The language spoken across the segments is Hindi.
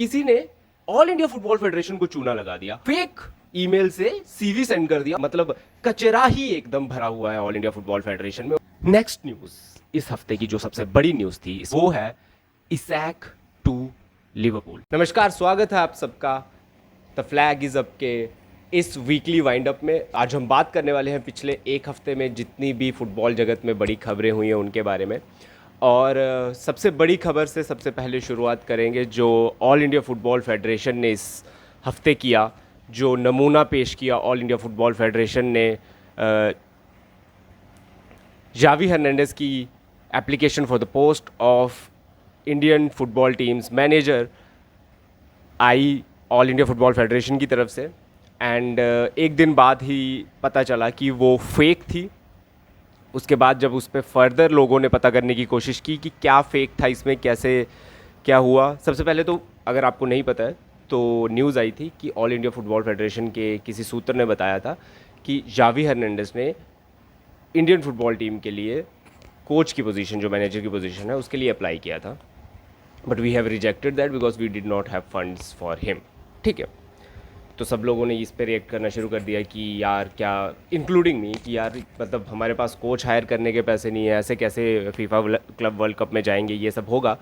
किसी ने ऑल इंडिया फुटबॉल फेडरेशन को चूना लगा दिया, फेक ईमेल से सीवी सेंड कर दिया। मतलब कचरा ही एकदम भरा हुआ है ऑल इंडिया फुटबॉल फेडरेशन में। नेक्स्ट न्यूज, इस हफ्ते की जो सबसे बड़ी न्यूज थी वो है इसैक टू लिवरपूल। नमस्कार, स्वागत है आप सबका द फ्लैग इज अप के इस वीकली वाइंड अप में। आज हम बात करने वाले हैं पिछले एक हफ्ते में जितनी भी फुटबॉल जगत में बड़ी खबरें हुई हैं उनके बारे में। और सबसे बड़ी खबर से सबसे पहले शुरुआत करेंगे जो ऑल इंडिया फुटबॉल फेडरेशन ने इस हफ्ते किया, जो नमूना पेश किया ऑल इंडिया फुटबॉल फेडरेशन ने जावी हर्नांडेज की application for the post of Indian football teams manager I all India football federation की तरफ से। एंड एक दिन बाद ही पता चला कि वो फेक थी। उसके बाद जब उस पर फर्दर लोगों ने पता करने की कोशिश की कि क्या फेक था इसमें, कैसे क्या हुआ। सबसे पहले तो अगर आपको नहीं पता है तो न्यूज़ आई थी कि ऑल इंडिया फुटबॉल फेडरेशन के किसी सूत्र ने बताया था कि जावी हर्नांडेज ने इंडियन फुटबॉल टीम के लिए कोच की पोजीशन, जो मैनेजर की पोजीशन है, उसके लिए अप्लाई किया था। But we have rejected that because we did not have funds for him. ठीक है, तो सब लोगों ने इस पर रिएक्ट करना शुरू कर दिया कि यार क्या, इंक्लूडिंग मी, कि यार मतलब हमारे पास कोच हायर करने के पैसे नहीं है, ऐसे कैसे फीफा क्लब वर्ल्ड कप में जाएंगे, ये सब होगा।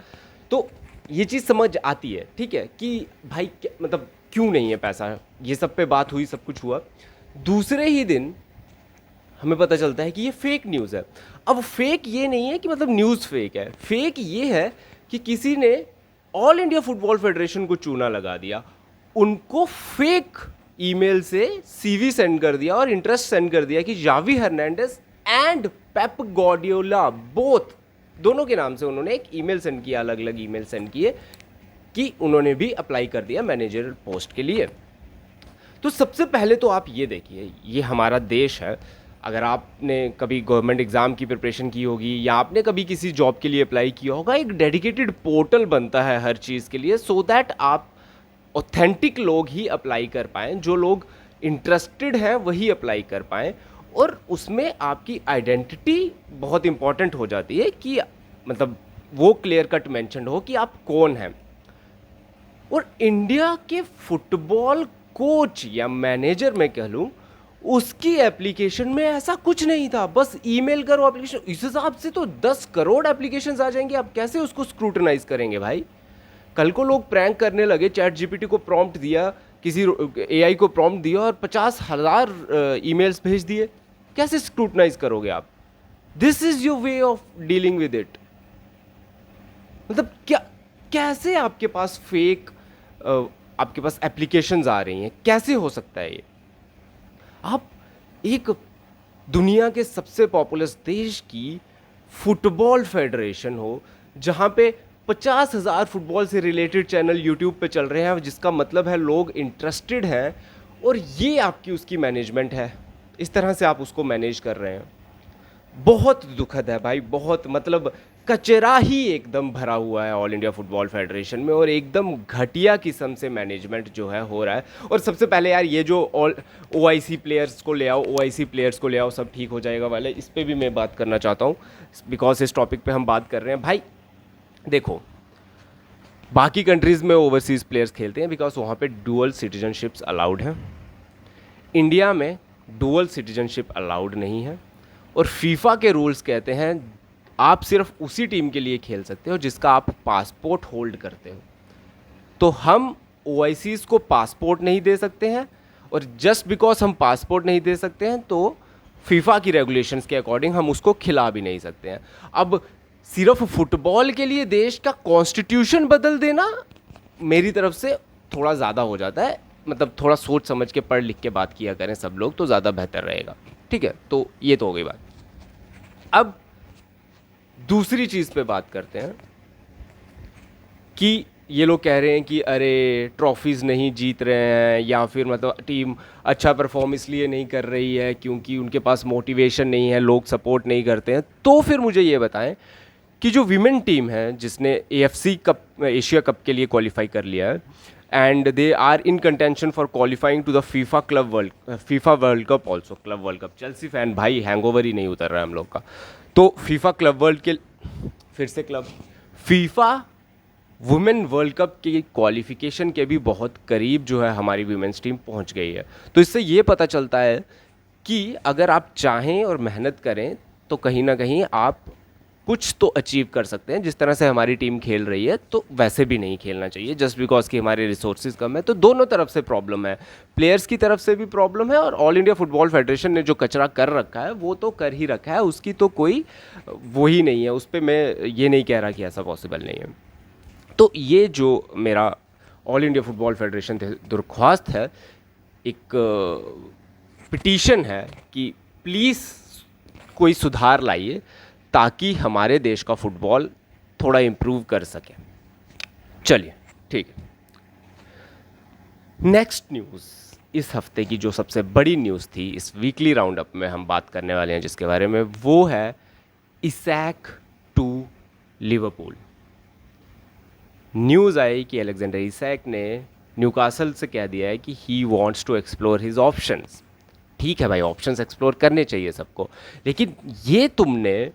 तो ये चीज़ समझ आती है, ठीक है, कि भाई मतलब क्यों नहीं है पैसा। ये सब पे बात हुई, सब कुछ हुआ। दूसरे ही दिन हमें पता चलता है कि ये फेक न्यूज़ है। अब फेक ये नहीं है कि मतलब न्यूज़ फेक है, फेक ये है कि किसी ने ऑल इंडिया फुटबॉल फेडरेशन को चूना लगा दिया, उनको फेक ईमेल से सीवी सेंड कर दिया और इंटरेस्ट सेंड कर दिया कि Xavi Hernandez and Pep Guardiola both, दोनों के नाम से उन्होंने एक ईमेल सेंड किया, अलग अलग ईमेल सेंड किए कि उन्होंने भी अप्लाई कर दिया मैनेजर पोस्ट के लिए। तो सबसे पहले तो आप ये देखिए, ये हमारा देश है। अगर आपने कभी गवर्नमेंट एग्ज़ाम की प्रिपरेशन की होगी या आपने कभी किसी जॉब के लिए अप्लाई किया होगा, एक डेडिकेटेड पोर्टल बनता है हर चीज़ के लिए, सो दैट आप ऑथेंटिक लोग ही अप्लाई कर पाएँ, जो लोग इंटरेस्टेड हैं वही अप्लाई कर पाएँ। और उसमें आपकी आइडेंटिटी बहुत इंपॉर्टेंट हो जाती है कि मतलब वो क्लियर कट मेंशन हो कि आप कौन हैं। और इंडिया के फुटबॉल कोच या मैनेजर मैं कह लूँ, उसकी एप्लीकेशन में ऐसा कुछ नहीं था। बस ईमेल करो एप्लीकेशन, इस हिसाब से तो 10 करोड़ एप्लीकेशंस आ जाएंगे। आप कैसे उसको स्क्रूटनाइज करेंगे भाई। कल को लोग प्रैंक करने लगे, चैट जीपीटी को प्रॉम्प्ट दिया, किसी एआई को प्रॉम्प्ट दिया और 50,000 ईमेल्स भेज दिए, कैसे स्क्रूटनाइज करोगे आप। This is your way of dealing with it. मतलब क्या, कैसे आपके पास फेक आपके पास एप्लीकेशंस आ रही हैं, कैसे हो सकता है ये। आप एक दुनिया के सबसे पॉपुलर देश की फुटबॉल फेडरेशन हो, जहां पे 50,000 फुटबॉल से रिलेटेड चैनल यूट्यूब पे चल रहे हैं, जिसका मतलब है लोग इंटरेस्टेड हैं, और ये आपकी उसकी मैनेजमेंट है, इस तरह से आप उसको मैनेज कर रहे हैं। बहुत दुखद है भाई, बहुत मतलब कचरा ही एकदम भरा हुआ है ऑल इंडिया फुटबॉल फेडरेशन में, और एकदम घटिया किस्म से मैनेजमेंट जो है हो रहा है। और सबसे पहले यार ये जो ऑल ओआईसी प्लेयर्स को ले आओ, ओआईसी प्लेयर्स को ले आओ, सब ठीक हो जाएगा वाले, इस पर भी मैं बात करना चाहता हूँ बिकॉज इस टॉपिक पे हम बात कर रहे हैं। भाई देखो, बाकी कंट्रीज़ में ओवरसीज़ प्लेयर्स खेलते हैं बिकॉज वहाँ पे डुअल सिटीजनशिप्स अलाउड हैं। इंडिया में डुअल सिटीजनशिप अलाउड नहीं है, और फीफा के रूल्स कहते हैं आप सिर्फ उसी टीम के लिए खेल सकते हो जिसका आप पासपोर्ट होल्ड करते हो। तो हम ओआईसीज़ को पासपोर्ट नहीं दे सकते हैं, और जस्ट बिकॉज हम पासपोर्ट नहीं दे सकते हैं तो फीफा की रेगुलेशंस के अकॉर्डिंग हम उसको खिला भी नहीं सकते हैं। अब सिर्फ फुटबॉल के लिए देश का कॉन्स्टिट्यूशन बदल देना मेरी तरफ से थोड़ा ज़्यादा हो जाता है। मतलब थोड़ा सोच समझ के पढ़ लिख के बात किया करें सब लोग, तो ज़्यादा बेहतर रहेगा। ठीक है, तो ये तो हो गई बात। अब दूसरी चीज़ पे बात करते हैं कि ये लोग कह रहे हैं कि अरे ट्रॉफीज़ नहीं जीत रहे हैं, या फिर मतलब टीम अच्छा परफॉर्म इसलिए नहीं कर रही है क्योंकि उनके पास मोटिवेशन नहीं है, लोग सपोर्ट नहीं करते हैं। तो फिर मुझे ये बताएं कि जो विमेन टीम है जिसने एएफसी कप, एशिया कप के लिए क्वालिफाई कर लिया है, and they are in contention for qualifying to the FIFA World Cup also. Club World Cup, Chelsea fan भाई, हैंगओवर ही नहीं उतर रहा है हम लोग का। तो फीफा क्लब वर्ल्ड के, फिर से club, FIFA women world cup की क्वालिफिकेशन के भी बहुत करीब जो है हमारी वीमेंस टीम पहुंच गई है। तो इससे ये पता चलता है कि अगर आप चाहें और मेहनत करें तो कहीं ना कहीं आप कुछ तो अचीव कर सकते हैं। जिस तरह से हमारी टीम खेल रही है तो वैसे भी नहीं खेलना चाहिए जस्ट बिकॉज कि हमारे रिसोर्सेज कम है। तो दोनों तरफ से प्रॉब्लम है, प्लेयर्स की तरफ से भी प्रॉब्लम है और ऑल इंडिया फुटबॉल फेडरेशन ने जो कचरा कर रखा है वो तो कर ही रखा है, उसकी तो कोई वो ही नहीं है। उस पर मैं ये नहीं कह रहा कि ऐसा पॉसिबल नहीं है। तो ये जो मेरा ऑल इंडिया फुटबॉल फेडरेशन दरख्वास्त है, एक पिटीशन है कि प्लीज़ कोई सुधार लाइए ताकि हमारे देश का फुटबॉल थोड़ा इम्प्रूव कर सके। चलिए ठीक है, नेक्स्ट न्यूज़ इस हफ्ते की जो सबसे बड़ी न्यूज़ थी इस वीकली राउंड अप में हम बात करने वाले हैं जिसके बारे में, वो है इसैक टू लिवरपूल। न्यूज़ आई कि अलेक्जेंडर इसैक ने न्यूकासल से कह दिया है कि he wants to explore his options. ठीक है भाई, ऑप्शंस एक्सप्लोर करने चाहिए सबको, लेकिन ये तुमने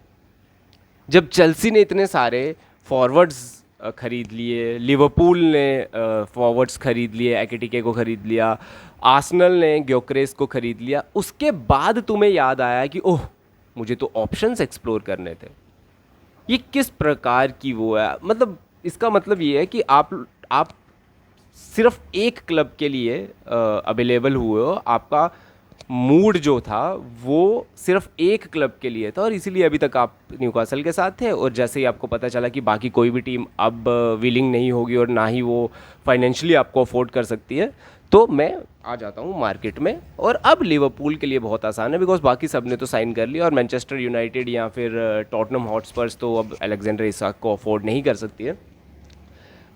जब चेल्सी ने इतने सारे फॉरवर्ड्स खरीद लिए, लिवरपूल ने फॉरवर्ड्स खरीद लिए, एकेटिके को खरीद लिया, आर्सेनल ने ग्योकरेस को खरीद लिया, उसके बाद तुम्हें याद आया कि ओह मुझे तो ऑप्शंस एक्सप्लोर करने थे। ये किस प्रकार की वो है? मतलब इसका मतलब ये है कि आप सिर्फ एक क्लब के लिए अवेलेबल हुए हो, आपका मूड जो था वो सिर्फ एक क्लब के लिए था और इसीलिए अभी तक आप न्यूकासल के साथ थे। और जैसे ही आपको पता चला कि बाकी कोई भी टीम अब विलिंग नहीं होगी और ना ही वो फाइनेंशियली आपको अफोर्ड कर सकती है, तो मैं आ जाता हूँ मार्केट में। और अब लिवरपूल के लिए बहुत आसान है बिकॉज बाकी सब ने तो साइन कर लिया और मैनचेस्टर यूनाइटेड या फिर टॉटनम हॉटस्पर्स तो अब अलेक्जेंडर इसाक को अफोर्ड नहीं कर सकती है।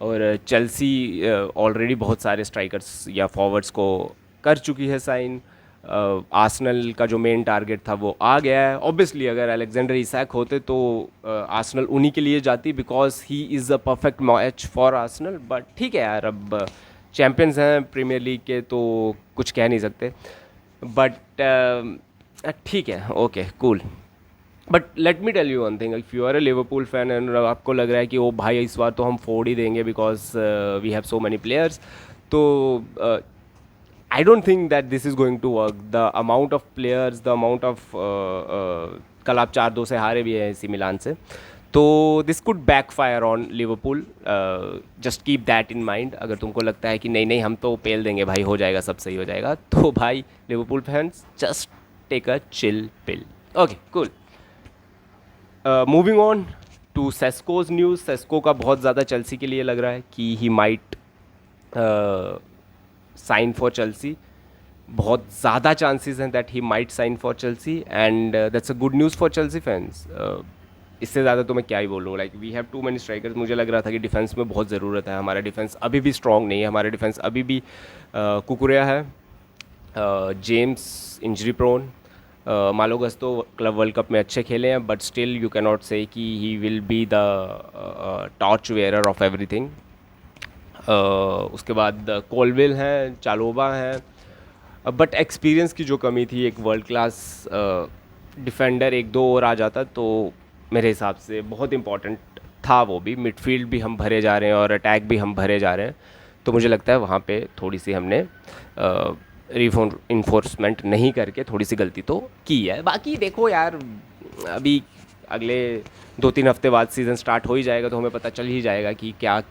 और चेल्सी ऑलरेडी बहुत सारे स्ट्राइकर्स या फॉरवर्ड्स को कर चुकी है साइन। आर्सेनल का जो मेन टारगेट था वो आ गया है। ऑब्वियसली अगर अलेक्जेंडर इसाक होते तो आर्सेनल उन्हीं के लिए जाती because he is a perfect match for Arsenal. But ठीक है यार, अब चैम्पियंस हैं प्रीमियर लीग के तो कुछ कह नहीं सकते। बट ठीक है, okay cool. But let me tell you one thing, if you are a Liverpool fan and आपको लग रहा है कि ओ भाई इस बार तो हम फोड़ ही देंगे because we have so many players, तो I don't think that this is going to work. The amount of players, the amount of कल आप 4-2 से हारे भी हैं AC मिलान से, तो this could backfire on Liverpool. Just keep that in mind. अगर तुमको लगता है कि नहीं नहीं हम तो पेल देंगे भाई, हो जाएगा, सब सही हो जाएगा, तो भाई Liverpool fans just take a chill pill. Okay cool. Moving on to Sesko's news. Sesko का बहुत ज़्यादा चेल्सी के लिए लग रहा है कि he might sign for Chelsea. बहुत ज़्यादा चांसेस हैं that he might sign for Chelsea and that's a good news for Chelsea fans. इससे ज़्यादा तो मैं क्या ही बोलूँ। Like we have too many strikers. मुझे लग रहा था कि डिफेंस में बहुत ज़रूरत है। हमारा डिफेंस अभी भी स्ट्रॉन्ग नहीं है। हमारा डिफेंस अभी भी कुकुरिया है, जेम्स इंजरी प्रोन, मालो गस्तो क्लब वर्ल्ड कप में अच्छे खेले हैं but still you can not say कि he will be the torch bearer of everything. उसके बाद कोलविल हैं, चालोबा हैं, बट एक्सपीरियंस की जो कमी थी, एक वर्ल्ड क्लास डिफेंडर एक दो और आ जाता तो मेरे हिसाब से बहुत इंपॉर्टेंट था। वो भी मिडफील्ड भी हम भरे जा रहे हैं और अटैक भी हम भरे जा रहे हैं, तो मुझे लगता है वहाँ पे थोड़ी सी हमने इन्फोर्समेंट नहीं करके थोड़ी सी गलती तो की है। बाकी देखो यार, अभी अगले 2-3 हफ्ते बाद सीज़न स्टार्ट हो ही जाएगा तो हमें पता चल ही जाएगा कि क्या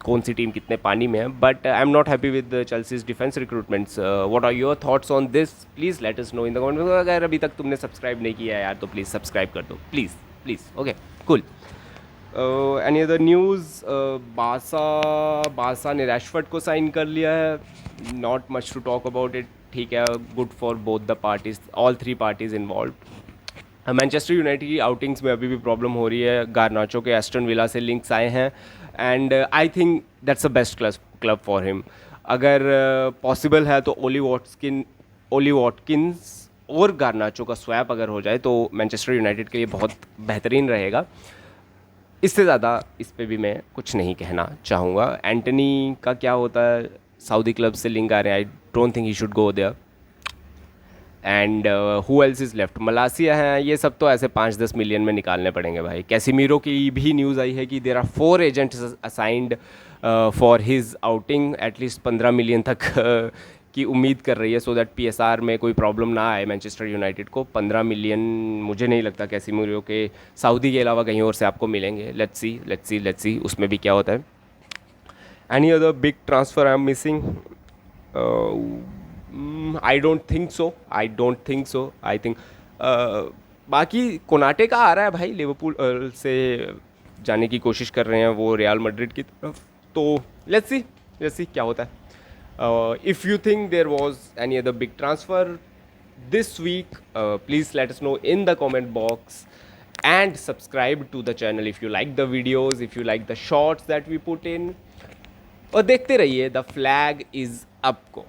कौन सी टीम कितने पानी में है। But I am not happy with Chelsea's defence recruitments. What are your thoughts on this? Please let us know in the comment. अगर अभी तक तुमने सब्सक्राइब नहीं किया है यार तो प्लीज़ सब्सक्राइब कर दो, please please. Okay cool. Any other news? बासा ने रैशफोर्ड को साइन कर लिया है। Not much to talk about it. ठीक है, good for both the parties, all 3 parties involve. Manchester United की आउटिंग्स में अभी भी प्रॉब्लम हो रही है। गारनाचो के एस्टन विला से लिंक्स आए हैं and I think that's a best club for him. अगर पॉसिबल है तो ओली वॉटकिंस और गारनाचो का स्वैप अगर हो जाए तो मैनचेस्टर यूनाइटेड के लिए बहुत बेहतरीन रहेगा। इससे ज़्यादा इस पे भी मैं कुछ नहीं कहना चाहूँगा। एंटनी का क्या होता है, सऊदी क्लब से लिंक आ रहे हैं, I don't think he should go there. And who else is left, Malacia हैं, ये सब तो ऐसे 5-10 मिलियन में निकालने पड़ेंगे भाई। कैसिमीरो की भी न्यूज़ आई है कि there are 4 agents assigned for his outing, at least 15 million तक की उम्मीद कर रही है, सो दैट पीएसआर में कोई प्रॉब्लम ना आए मैनचेस्टर यूनाइटेड को। 15 मिलियन मुझे नहीं लगता कैसिमीरो के सऊदी के अलावा कहीं और से आपको मिलेंगे। लेट्स सी उसमें भी क्या होता है। Any other big transfer I am missing? I don't think so. I think बाकी कोनाटे का आ रहा है भाई, लिवरपूल से जाने की कोशिश कर रहे हैं वो रियल मैड्रिड की तरफ, तो लेट्स सी क्या होता है। If you think there was any other big transfer this week, please let us know in the comment box, and subscribe to the channel if you like the videos, if you like the shorts that we put in, और देखते रहिए द फ्लैग इज़ अप को।